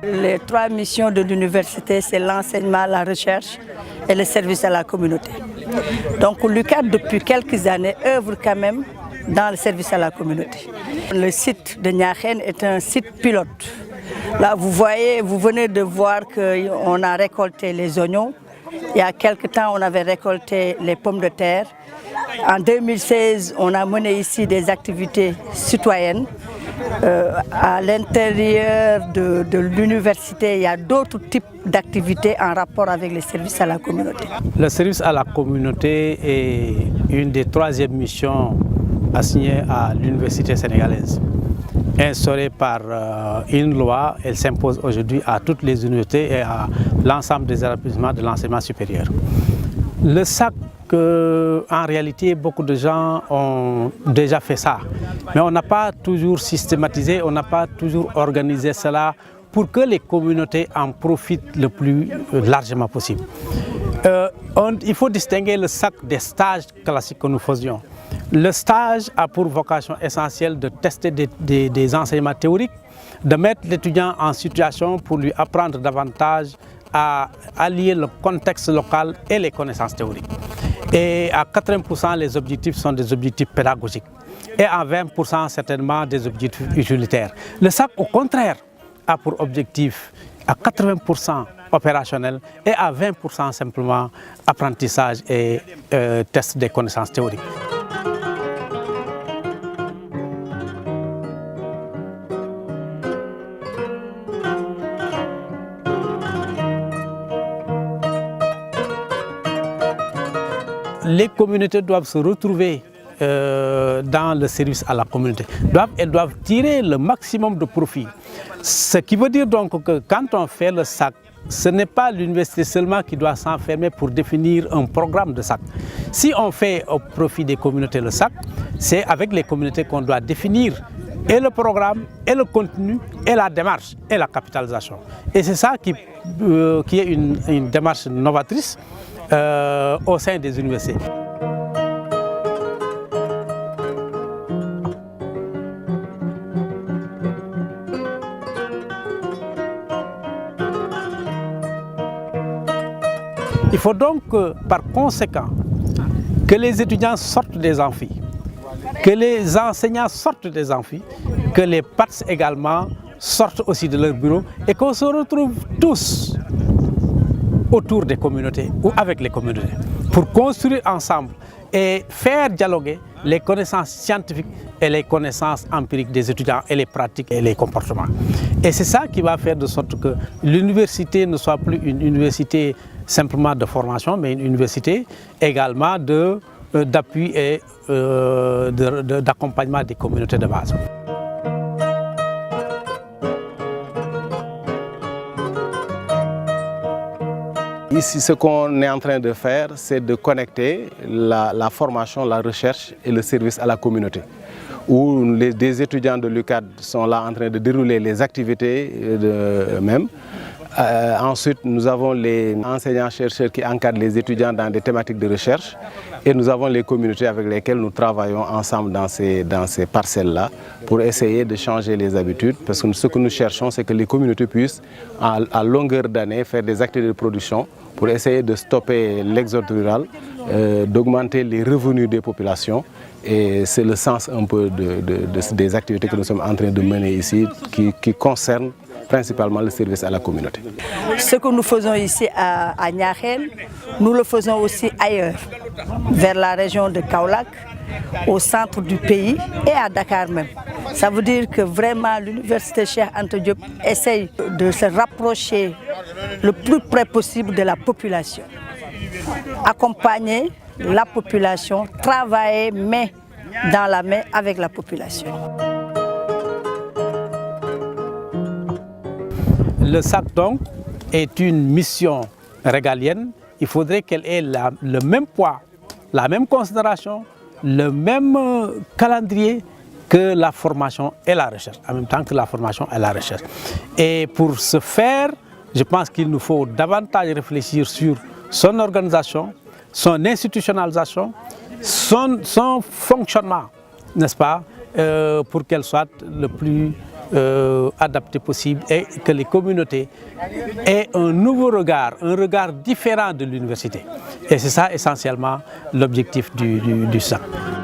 Les 3 missions de l'université, c'est l'enseignement, la recherche et le service à la communauté. Donc l'UCAD, depuis quelques années, œuvre quand même dans le service à la communauté. Le site de Niakhène est un site pilote. Là, vous voyez, vous venez de voir qu'on a récolté les oignons. Il y a quelque temps, on avait récolté les pommes de terre. En 2016, on a mené ici des activités citoyennes. À l'intérieur de l'université, il y a d'autres types d'activités en rapport avec les services à la communauté. Le service à la communauté est une des 3e missions assignées à l'université sénégalaise. Instaurée par une loi, elle s'impose aujourd'hui à toutes les universités et à l'ensemble des établissements de l'enseignement supérieur. Le SAC, en réalité, beaucoup de gens ont déjà fait ça, mais on n'a pas toujours systématisé, on n'a pas toujours organisé cela pour que les communautés en profitent le plus largement possible. Il faut distinguer le SAC des stages classiques que nous faisions. Le stage a pour vocation essentielle de tester des enseignements théoriques, de mettre l'étudiant en situation pour lui apprendre davantage à allier le contexte local et les connaissances théoriques. Et à 80%, les objectifs sont des objectifs pédagogiques et à 20% certainement des objectifs utilitaires. Le SAC, au contraire, a pour objectif à 80% opérationnel et à 20% simplement apprentissage et test des connaissances théoriques. Les communautés doivent se retrouver dans le service à la communauté. Elles doivent tirer le maximum de profit. Ce qui veut dire donc que quand on fait le SAC, ce n'est pas l'université seulement qui doit s'enfermer pour définir un programme de SAC. Si on fait au profit des communautés le SAC, c'est avec les communautés qu'on doit définir et le programme, et le contenu, et la démarche, et la capitalisation. Et c'est ça qui est une démarche novatrice au sein des universités. Il faut donc, par conséquent, que les étudiants sortent des amphis, que les enseignants sortent des amphis, que les PATS également sortent aussi de leur bureau et qu'on se retrouve tous autour des communautés ou avec les communautés pour construire ensemble et faire dialoguer les connaissances scientifiques et les connaissances empiriques des étudiants et les pratiques et les comportements. Et c'est ça qui va faire de sorte que l'université ne soit plus une université simplement de formation, mais une université également d'appui et d'accompagnement des communautés de base. Ici, ce qu'on est en train de faire, c'est de connecter la formation, la recherche et le service à la communauté, où des étudiants de l'UCAD sont là en train de dérouler les activités eux-mêmes. Ensuite, nous avons les enseignants-chercheurs qui encadrent les étudiants dans des thématiques de recherche et nous avons les communautés avec lesquelles nous travaillons ensemble dans ces parcelles-là pour essayer de changer les habitudes parce que ce que nous cherchons, c'est que les communautés puissent, à longueur d'année, faire des activités de production pour essayer de stopper l'exode rural, d'augmenter les revenus des populations. Et c'est le sens un peu des activités que nous sommes en train de mener ici qui concernent principalement le service à la communauté. Ce que nous faisons ici à Niakhène, nous le faisons aussi ailleurs, vers la région de Kaolack, au centre du pays et à Dakar même. Ça veut dire que vraiment l'université Cheikh Anta Diop essaye de se rapprocher le plus près possible de la population. Accompagner la population, travailler main dans la main avec la population. Le SAC donc est une mission régalienne. Il faudrait qu'elle ait le même poids, la même considération, le même calendrier que la formation et la recherche, en même temps que la formation et la recherche. Et pour ce faire, je pense qu'il nous faut davantage réfléchir sur son organisation, son institutionnalisation, son fonctionnement, n'est-ce pas, pour qu'elle soit le plus adapté possible et que les communautés aient un nouveau regard, un regard différent de l'université. Et c'est ça essentiellement l'objectif du centre.